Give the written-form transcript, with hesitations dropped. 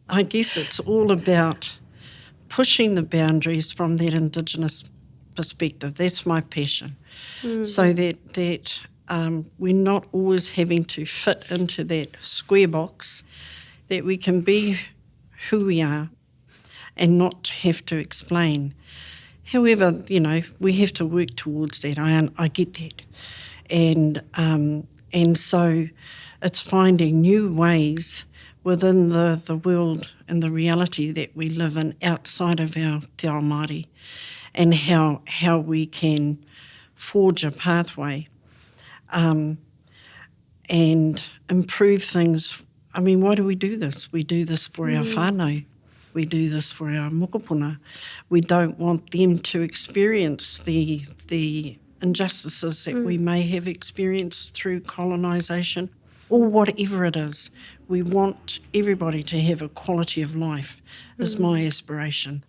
I guess it's all about pushing the boundaries from that Indigenous perspective. That's my passion. So that we're not always having to fit into that square box, that we can be who we are and not have to explain. However, we have to work towards that. I get that. And so it's finding new ways within the world and the reality that we live in outside of our te ao Māori, and how we can forge a pathway and improve things. I mean, why do we do this? We do this for our whānau. We do this for our mokopuna. We don't want them to experience the injustices that we may have experienced through colonisation or whatever it is. We want everybody to have a quality of life, is my aspiration.